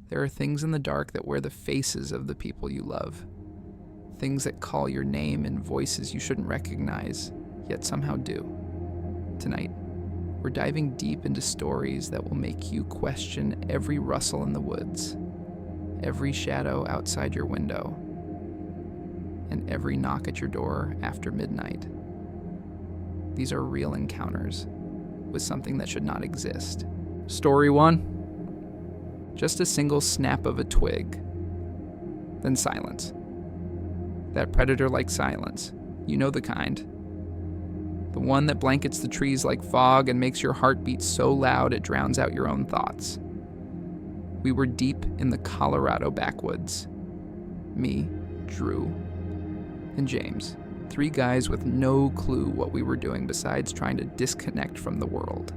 There are things in the dark that wear the faces of the people you love. Things that call your name in voices you shouldn't recognize, yet somehow do. Tonight, we're diving deep into stories that will make you question every rustle in the woods, every shadow outside your window, and every knock at your door after midnight. These are real encounters with something that should not exist. Story 1. Just a single snap of a twig, then silence. That predator-like silence, you know the kind. The one that blankets the trees like fog and makes your heart beat so loud it drowns out your own thoughts. We were deep in the Colorado backwoods. Me, Drew, and James, 3 guys with no clue what we were doing besides trying to disconnect from the world.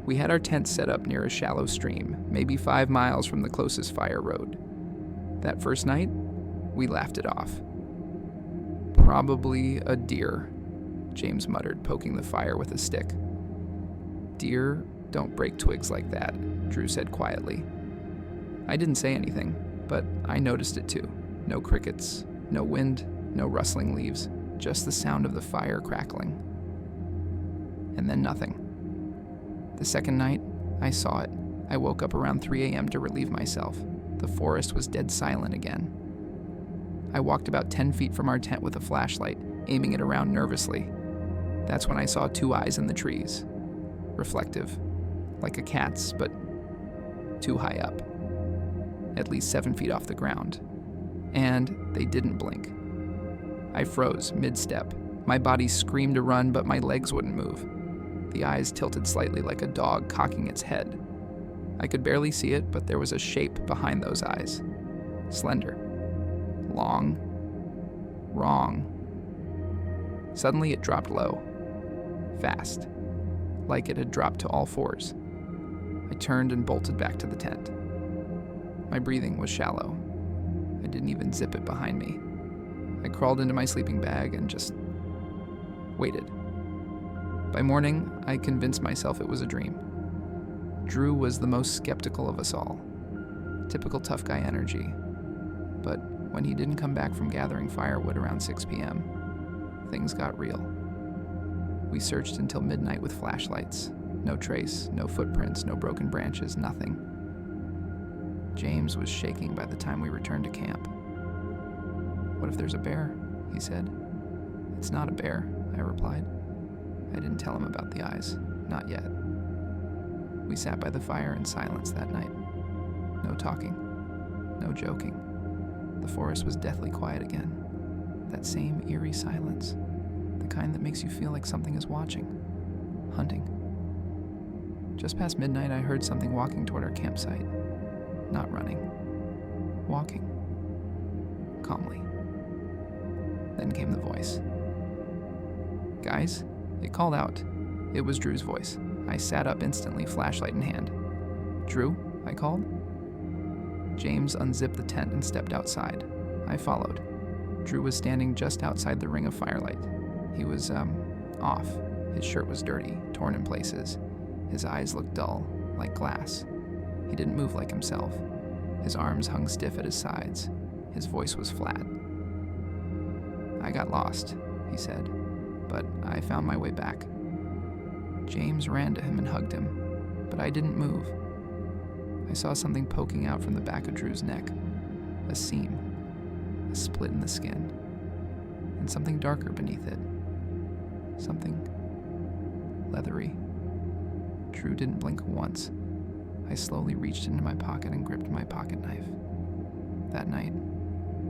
We had our tent set up near a shallow stream, maybe 5 miles from the closest fire road. That first night, we laughed it off. Probably a deer, James muttered, poking the fire with a stick. Deer don't break twigs like that, Drew said quietly. I didn't say anything, but I noticed it too. No crickets, no wind, no rustling leaves, just the sound of the fire crackling. And then nothing. The second night, I saw it. I woke up around 3 a.m. to relieve myself. The forest was dead silent again. I walked about 10 feet from our tent with a flashlight, aiming it around nervously. That's when I saw 2 eyes in the trees. Reflective, like a cat's, but too high up. At least 7 feet off the ground. And they didn't blink. I froze mid-step. My body screamed to run, but my legs wouldn't move. The eyes tilted slightly like a dog cocking its head. I could barely see it, but there was a shape behind those eyes. Slender. Long. Wrong. Suddenly it dropped low. Fast. Like it had dropped to all fours. I turned and bolted back to the tent. My breathing was shallow. I didn't even zip it behind me. I crawled into my sleeping bag and just waited. By morning, I convinced myself it was a dream. Drew was the most skeptical of us all. Typical tough guy energy. But when he didn't come back from gathering firewood around 6 p.m., things got real. We searched until midnight with flashlights. No trace, no footprints, no broken branches, nothing. James was shaking by the time we returned to camp. "What if there's a bear?" he said. "It's not a bear," I replied. I didn't tell him about the eyes. Not yet. We sat by the fire in silence that night. No talking. No joking. The forest was deathly quiet again. That same eerie silence. The kind that makes you feel like something is watching. Hunting. Just past midnight, I heard something walking toward our campsite. Not running. Walking. Calmly. Then came the voice. "Guys?" It called out. It was Drew's voice. I sat up instantly, flashlight in hand. "Drew?" I called. James unzipped the tent and stepped outside. I followed. Drew was standing just outside the ring of firelight. He was, off. His shirt was dirty, torn in places. His eyes looked dull, like glass. He didn't move like himself. His arms hung stiff at his sides. His voice was flat. "I got lost," he said, but I found my way back. James ran to him and hugged him, but I didn't move. I saw something poking out from the back of Drew's neck. A seam. A split in the skin. And something darker beneath it. Something leathery. Drew didn't blink once. I slowly reached into my pocket and gripped my pocket knife. That night,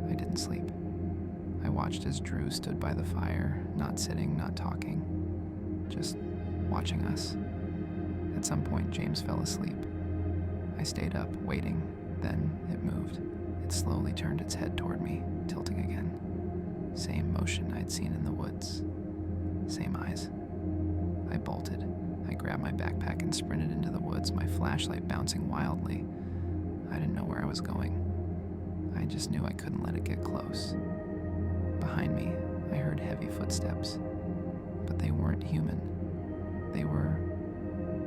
I didn't sleep. I watched as Drew stood by the fire, not sitting, not talking, just watching us. At some point, James fell asleep. I stayed up, waiting. Then it moved. It slowly turned its head toward me, tilting again. Same motion I'd seen in the woods. Same eyes. I bolted. I grabbed my backpack and sprinted into the woods, my flashlight bouncing wildly. I didn't know where I was going. I just knew I couldn't let it get close. Behind me, I heard heavy footsteps, but they weren't human. They were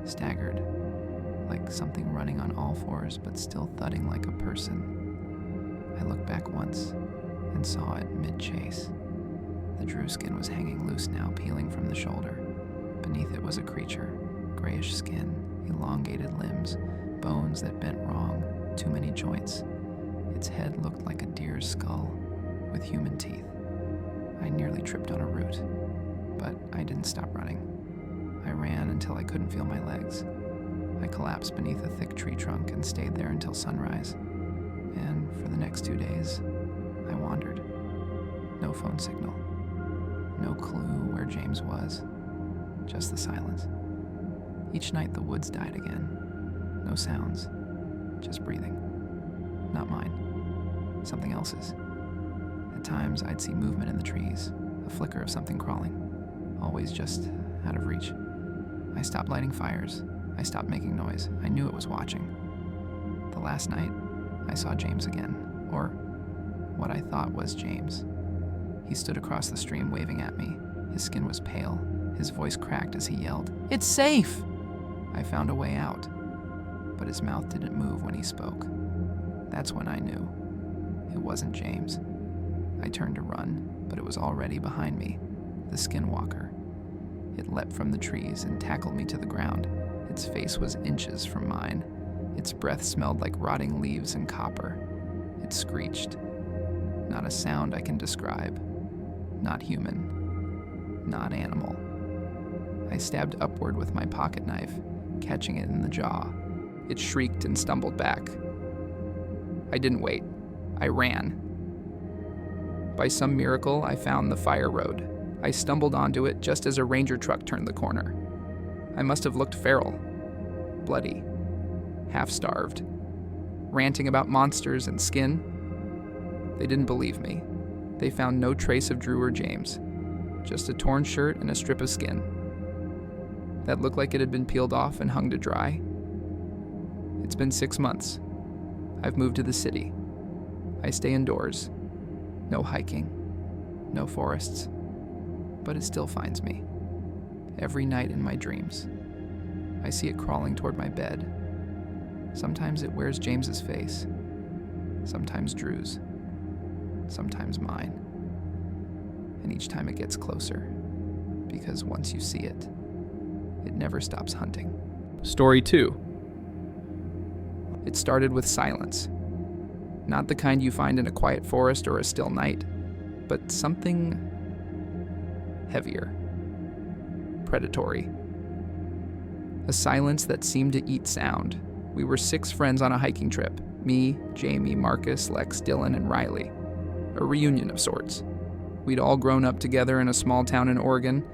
staggered, like something running on all fours but still thudding like a person. I looked back once and saw it mid-chase. The Drew skin was hanging loose now, peeling from the shoulder. Beneath it was a creature, grayish skin, elongated limbs, bones that bent wrong, too many joints. Its head looked like a deer's skull, with human teeth. I nearly tripped on a root, but I didn't stop running. I ran until I couldn't feel my legs. I collapsed beneath a thick tree trunk and stayed there until sunrise. And for the next 2 days, I wandered. No phone signal. No clue where James was. Just the silence. Each night the woods died again. No sounds. Just breathing. Not mine. Something else's. At times I'd see movement in the trees, a flicker of something crawling. Always just out of reach. I stopped lighting fires. I stopped making noise. I knew it was watching. The last night, I saw James again, or what I thought was James. He stood across the stream waving at me. His skin was pale. His voice cracked as he yelled, "It's safe!" I found a way out, but his mouth didn't move when he spoke. That's when I knew. It wasn't James. I turned to run, but it was already behind me, the Skinwalker. It leapt from the trees and tackled me to the ground. Its face was inches from mine. Its breath smelled like rotting leaves and copper. It screeched. Not a sound I can describe. Not human. Not animal. I stabbed upward with my pocket knife, catching it in the jaw. It shrieked and stumbled back. I didn't wait. I ran. By some miracle, I found the fire road. I stumbled onto it just as a ranger truck turned the corner. I must have looked feral, bloody, half-starved, ranting about monsters and skin. They didn't believe me. They found no trace of Drew or James, just a torn shirt and a strip of skin that looked like it had been peeled off and hung to dry. It's been 6 months. I've moved to the city. I stay indoors. No hiking, no forests, but it still finds me. Every night in my dreams, I see it crawling toward my bed. Sometimes it wears James's face, sometimes Drew's, sometimes mine. And each time it gets closer, because once you see it, it never stops hunting. Story 2. It started with silence. Not the kind you find in a quiet forest or a still night, but something heavier, predatory. A silence that seemed to eat sound. We were 6 friends on a hiking trip. Me, Jamie, Marcus, Lex, Dylan, and Riley. A reunion of sorts. We'd all grown up together in a small town in Oregon,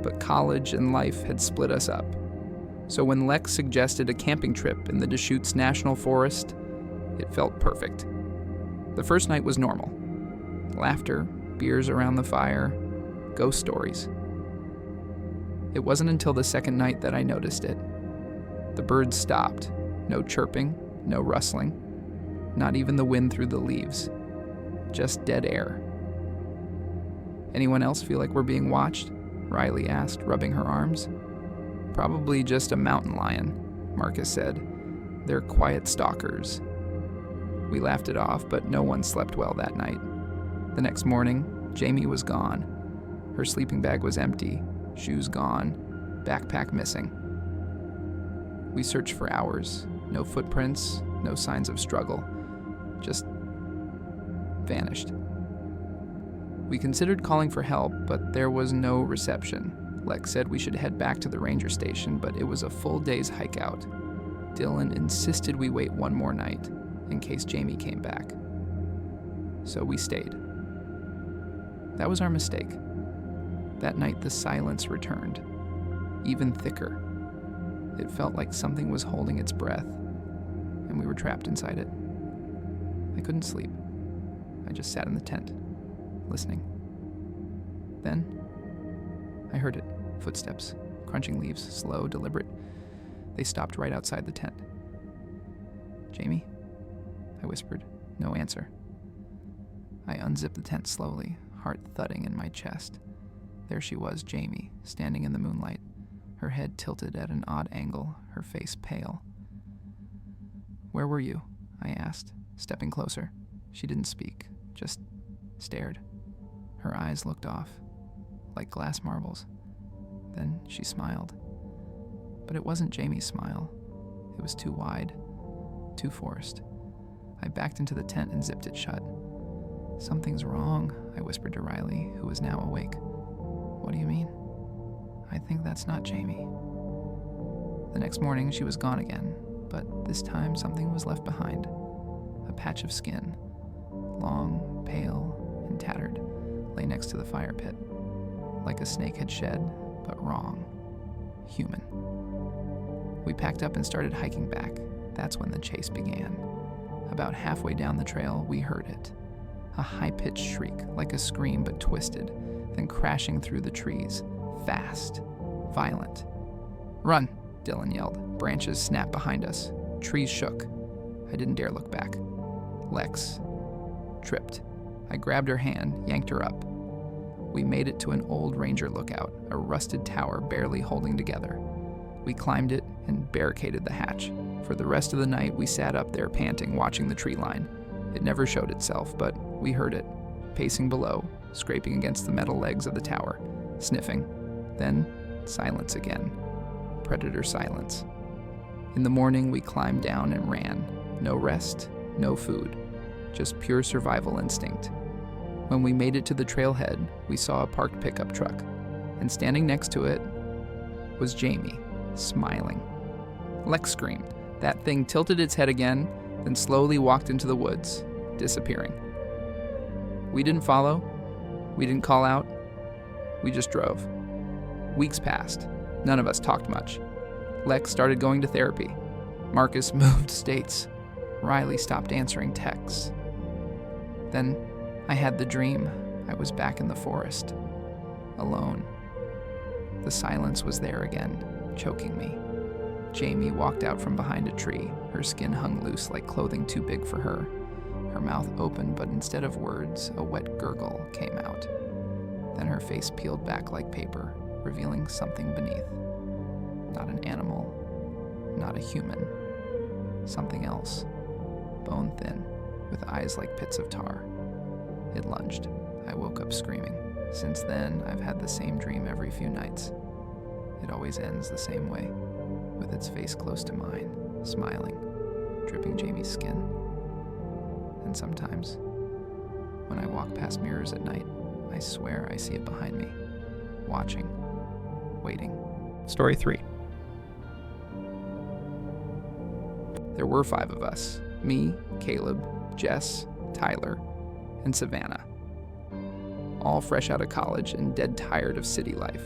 but college and life had split us up. So when Lex suggested a camping trip in the Deschutes National Forest, it felt perfect. The first night was normal. Laughter, beers around the fire, ghost stories. It wasn't until the second night that I noticed it. The birds stopped. No chirping, no rustling, not even the wind through the leaves. Just dead air. Anyone else feel like we're being watched? Riley asked, rubbing her arms. Probably just a mountain lion, Marcus said. They're quiet stalkers. We laughed it off, but no one slept well that night. The next morning, Jamie was gone. Her sleeping bag was empty, shoes gone, backpack missing. We searched for hours. No footprints, no signs of struggle. Just vanished. We considered calling for help, but there was no reception. Lex said we should head back to the ranger station, but it was a full day's hike out. Dylan insisted we wait one more night, in case Jamie came back. So we stayed. That was our mistake. That night the silence returned, even thicker. It felt like something was holding its breath, and we were trapped inside it. I couldn't sleep. I just sat in the tent, listening. Then, I heard it. Footsteps, crunching leaves, slow, deliberate. They stopped right outside the tent. "Jamie?" I whispered. No answer. I unzipped the tent slowly, heart thudding in my chest. There she was, Jamie, standing in the moonlight, her head tilted at an odd angle, her face pale. Where were you? I asked, stepping closer. She didn't speak, just stared. Her eyes looked off, like glass marbles. Then she smiled. But it wasn't Jamie's smile. It was too wide, too forced. I backed into the tent and zipped it shut. Something's wrong, I whispered to Riley, who was now awake. What do you mean? I think that's not Jamie. The next morning, she was gone again, but this time something was left behind. A patch of skin, long, pale, and tattered, lay next to the fire pit, like a snake had shed, but wrong. Human. We packed up and started hiking back. That's when the chase began. About halfway down the trail, we heard it. A high-pitched shriek, like a scream but twisted, then crashing through the trees. Fast. Violent. Run, Dylan yelled. Branches snapped behind us. Trees shook. I didn't dare look back. Lex tripped. I grabbed her hand, yanked her up. We made it to an old ranger lookout, a rusted tower barely holding together. We climbed it and barricaded the hatch. For the rest of the night, we sat up there panting, watching the tree line. It never showed itself, but we heard it, pacing below, scraping against the metal legs of the tower, sniffing. Then, silence again. Predator silence. In the morning, we climbed down and ran. No rest, no food, just pure survival instinct. When we made it to the trailhead, we saw a parked pickup truck, and standing next to it was Jamie, smiling. Lex screamed. That thing tilted its head again, then slowly walked into the woods, disappearing. We didn't follow. We didn't call out. We just drove. Weeks passed. None of us talked much. Lex started going to therapy. Marcus moved states. Riley stopped answering texts. Then I had the dream. I was back in the forest, alone. The silence was there again, choking me. Jamie walked out from behind a tree. Her skin hung loose like clothing too big for her. Her mouth opened, but instead of words, a wet gurgle came out. Then her face peeled back like paper, revealing something beneath. Not an animal, not a human. Something else, bone thin, with eyes like pits of tar. It lunged. I woke up screaming. Since then, I've had the same dream every few nights. It always ends the same way, with its face close to mine, smiling, dripping Jamie's skin. And sometimes, when I walk past mirrors at night, I swear I see it behind me, watching, waiting. Story 3. There were 5 of us. Me, Caleb, Jess, Tyler, and Savannah. All fresh out of college and dead tired of city life.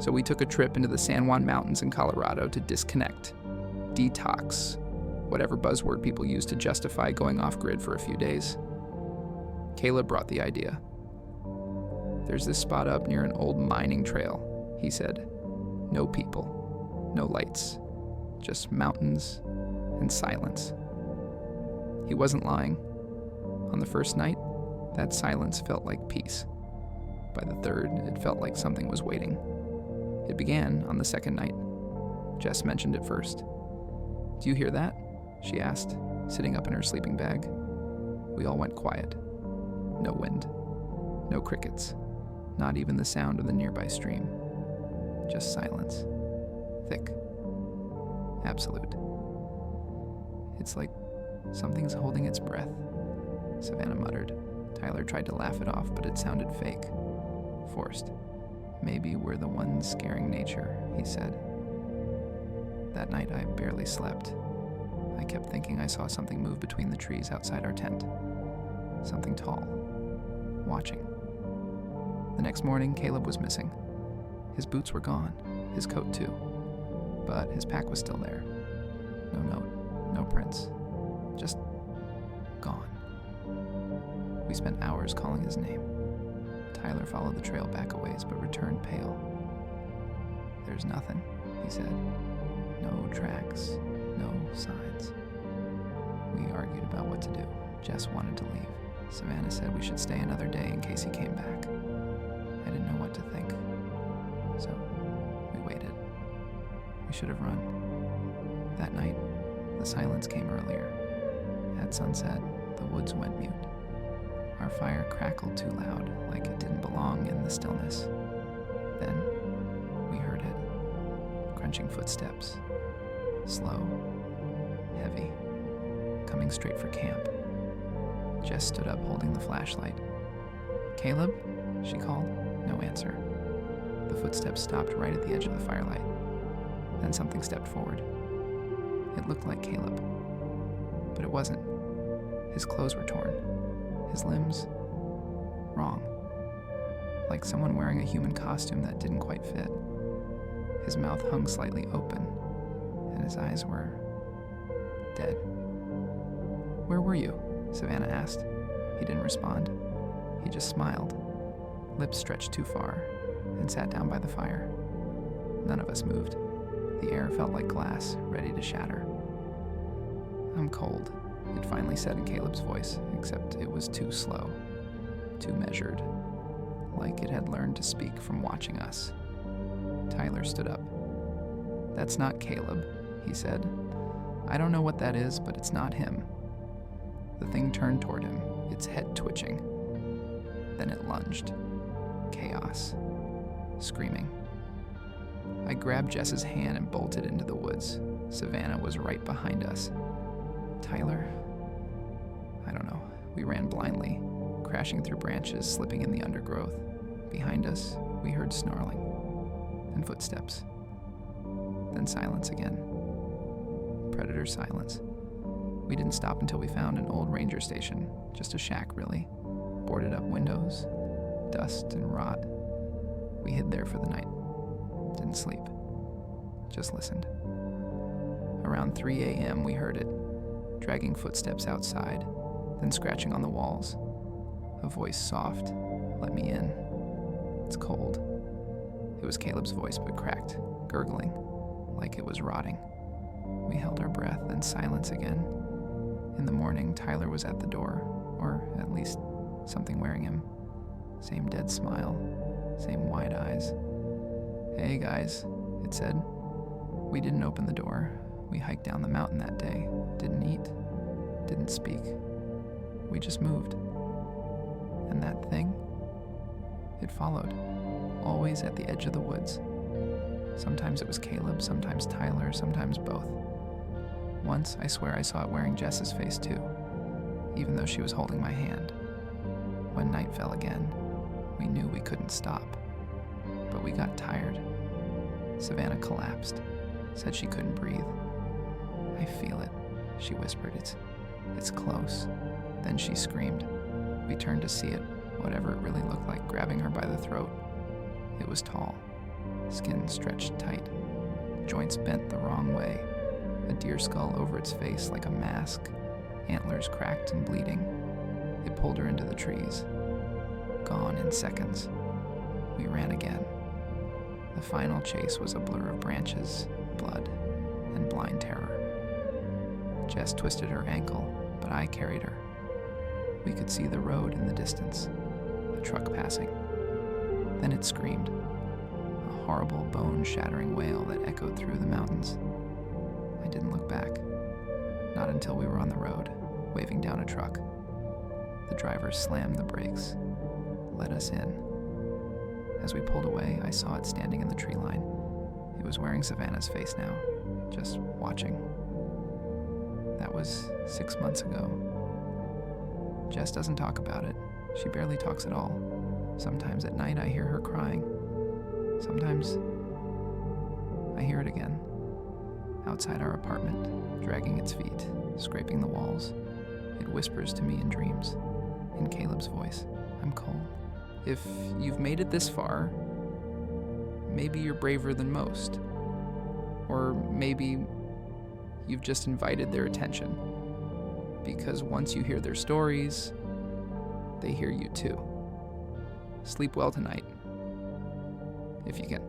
So we took a trip into the San Juan Mountains in Colorado to disconnect, detox, whatever buzzword people use to justify going off-grid for a few days. Caleb brought the idea. There's this spot up near an old mining trail, he said. No people, no lights, just mountains and silence. He wasn't lying. On the first night, that silence felt like peace. By the third, it felt like something was waiting. It began on the second night. Jess mentioned it first. Do you hear that? She asked, sitting up in her sleeping bag. We all went quiet. No wind. No crickets. Not even the sound of the nearby stream. Just silence. Thick. Absolute. It's like something's holding its breath, Savannah muttered. Tyler tried to laugh it off, but it sounded fake. Forced. Maybe we're the ones scaring nature, he said. That night I barely slept. I kept thinking I saw something move between the trees outside our tent. Something tall. Watching. The next morning, Caleb was missing. His boots were gone, his coat too. But his pack was still there. No note, no prints. Just gone. We spent hours calling his name. Tyler followed the trail back a ways, but returned pale. There's nothing, he said. No tracks, no signs. We argued about what to do. Jess wanted to leave. Savannah said we should stay another day in case he came back. I didn't know what to think. So, we waited. We should have run. That night, The silence came earlier. At sunset, the woods went mute. Our fire crackled too loud, like it didn't belong in the stillness. Then, we heard it. Crunching footsteps. Slow. Heavy. Coming straight for camp. Jess stood up holding the flashlight. "Caleb?" she called. No answer. The footsteps stopped right at the edge of the firelight. Then something stepped forward. It looked like Caleb. But it wasn't. His clothes were torn. His limbs wrong. Like someone wearing a human costume that didn't quite fit. His mouth hung slightly open, and his eyes were dead. "Where were you?" Savannah asked. He didn't respond. He just smiled, lips stretched too far, and sat down by the fire. None of us moved. The air felt like glass, ready to shatter. "I'm cold," it finally said in Caleb's voice, except it was too slow, too measured, like it had learned to speak from watching us. Tyler stood up. "That's not Caleb," he said. "I don't know what that is, but it's not him." The thing turned toward him, its head twitching. Then it lunged. Chaos. Screaming. I grabbed Jess's hand and bolted into the woods. Savannah was right behind us. Tyler? I don't know. We ran blindly, crashing through branches, slipping in the undergrowth. Behind us, we heard snarling and footsteps. Then silence again. Predator silence. We didn't stop until we found an old ranger station, just a shack really. Boarded up windows, dust and rot. We hid there for the night. Didn't sleep. Just listened. Around 3 a.m. we heard it, dragging footsteps outside, then scratching on the walls. A voice soft, "Let me in. It's cold." It was Caleb's voice, but cracked, gurgling, like it was rotting. We held our breath, then silence again. In the morning, Tyler was at the door, or at least something wearing him. Same dead smile, same wide eyes. "Hey guys," it said. We didn't open the door. We hiked down the mountain that day, didn't eat, didn't speak. We just moved. And that thing? It followed, always at the edge of the woods. Sometimes it was Caleb, sometimes Tyler, sometimes both. Once, I swear I saw it wearing Jess's face too, even though she was holding my hand. When night fell again, we knew we couldn't stop. But we got tired. Savannah collapsed, said she couldn't breathe. "I feel it," she whispered. It's close." Then she screamed. We turned to see it, whatever it really looked like, grabbing her by the throat. It was tall, skin stretched tight, joints bent the wrong way, a deer skull over its face like a mask, antlers cracked and bleeding. It pulled her into the trees. Gone in seconds. We ran again. The final chase was a blur of branches, blood, and blind terror. Jess twisted her ankle, but I carried her. We could see the road in the distance, a truck passing. Then it screamed, a horrible bone-shattering wail that echoed through the mountains. I didn't look back, not until we were on the road, waving down a truck. The driver slammed the brakes, let us in. As we pulled away, I saw it standing in the tree line. It was wearing Savannah's face now, just watching. That was 6 months ago. Jess doesn't talk about it. She barely talks at all. Sometimes at night I hear her crying. Sometimes I hear it again. Outside our apartment, dragging its feet, scraping the walls. It whispers to me in dreams, in Caleb's voice. "I'm cold." If you've made it this far, maybe you're braver than most. Or maybe you've just invited their attention. Because once you hear their stories, they hear you too. Sleep well tonight, if you can.